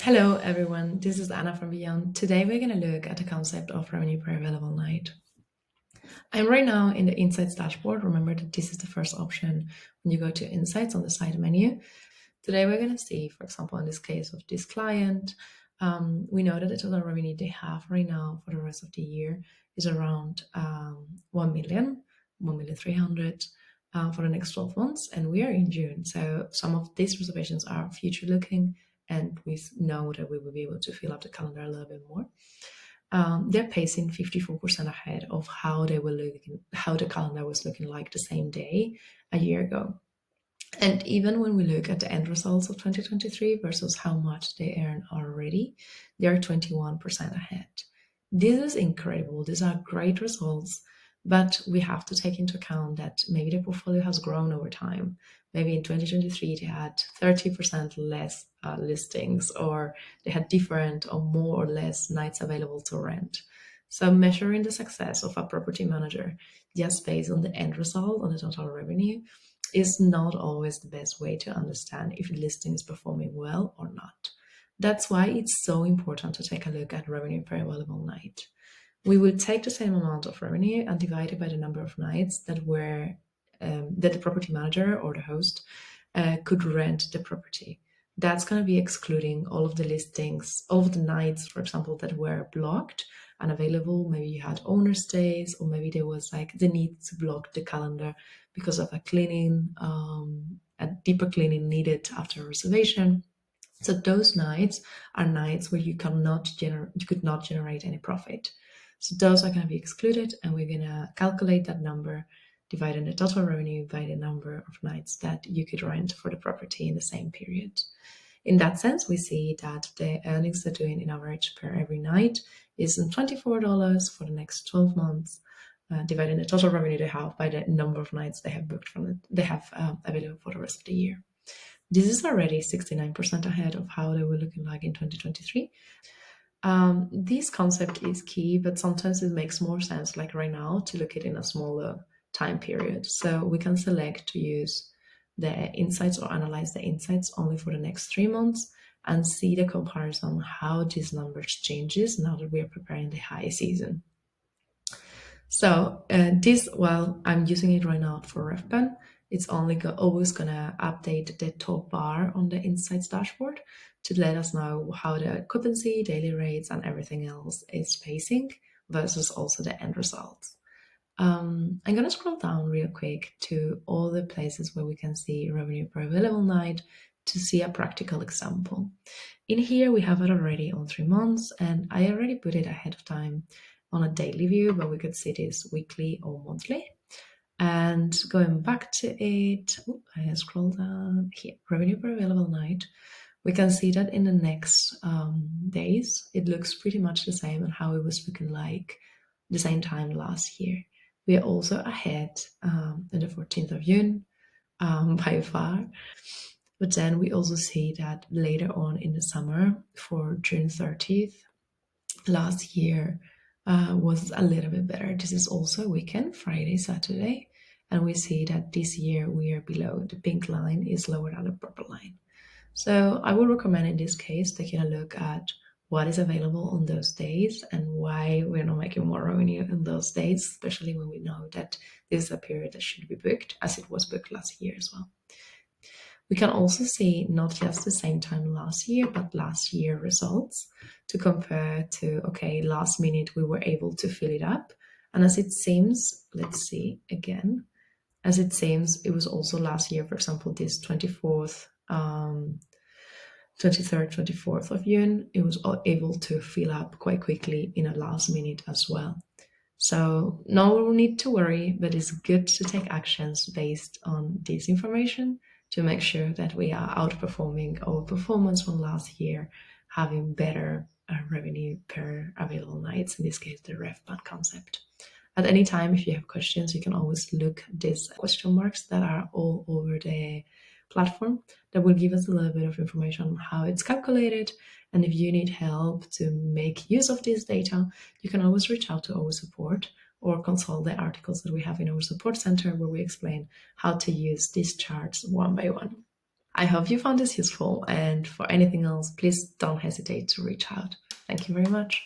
Hello, everyone. This is Anna from Beyond. Today, we're going to look at the concept of revenue per available night. I'm right now in the Insights dashboard. Remember that this is the first option when you go to Insights on the side menu. Today, we're going to see, for example, in this case of this client, we know that the total revenue they have right now for the rest of the year is around 1 million, 1,300,000 for the next 12 months. And we are in June. So some of these reservations are future looking, and we know that we will be able to fill up the calendar a little bit more. They're pacing 54% ahead of how they were looking, how the calendar was looking like the same day a year ago. And even when we look at the end results of 2023 versus how much they earn already, they are 21% ahead. This is incredible. These are great results, but we have to take into account that maybe the portfolio has grown over time. Maybe in 2023 they had 30% less listings, or they had different or more or less nights available to rent. So measuring the success of a property manager just based on the end result, on the total revenue, is not always the best way to understand if the listing is performing well or not. That's why it's so important to take a look at revenue per available night. We will take the same amount of revenue and divide it by the number of nights that the property manager or the host could rent the property. That's going to be excluding all of the listings, all of the nights, for example, that were blocked and available. Maybe you had owner stays, or maybe there was like the need to block the calendar because of a deeper cleaning needed after a reservation. So those nights are nights where you could not generate any profit. So those are going to be excluded, and we're going to calculate that number, dividing the total revenue by the number of nights that you could rent for the property in the same period. In that sense, we see that the earnings they're doing in average per every night is $24 for the next 12 months, dividing the total revenue they have by the number of nights they have booked available for the rest of the year. This is already 69% ahead of how they were looking like in 2023. This concept is key, but sometimes it makes more sense, like right now, to look at it in a smaller time period. So we can select to use the insights or analyze the insights only for the next 3 months and see the comparison, how these numbers changes now that we are preparing the high season. So well, I'm using it right now for RevPan. It's always gonna update the top bar on the Insights dashboard to let us know how the occupancy, daily rates, and everything else is pacing versus also the end results. I'm gonna scroll down real quick to all the places where we can see revenue per available night to see a practical example. In here, we have it already on 3 months, and I already put it ahead of time on a daily view, but we could see this weekly or monthly. And going back to it, I scroll down here, revenue per available night. We can see that in the next days, it looks pretty much the same on how it was looking like the same time last year. We are also ahead on the 14th of June by far. But then we also see that later on in the summer, for June 30th, last year was a little bit better. This is also a weekend, Friday, Saturday, and we see that this year we are below. The pink line is lower than the purple line. So I would recommend in this case taking a look at what is available on those days and why we're not making more revenue in those days, especially when we know that this is a period that should be booked as it was booked last year as well. We can also see not just the same time last year, but last year results to compare to, okay, last minute we were able to fill it up. And as it seems, let's see again, as it seems, it was also last year, for example, this 23rd, 24th of June, it was able to fill up quite quickly in a last minute as well. So no need to worry, but it's good to take actions based on this information to make sure that we are outperforming our performance from last year, having better revenue per available nights, in this case, the RevPan concept. At any time, if you have questions, you can always look these question marks that are all over the platform that will give us a little bit of information on how it's calculated. And if you need help to make use of this data, you can always reach out to our support or consult the articles that we have in our support center where we explain how to use these charts one by one. I hope you found this useful, and for anything else, please don't hesitate to reach out. Thank you very much.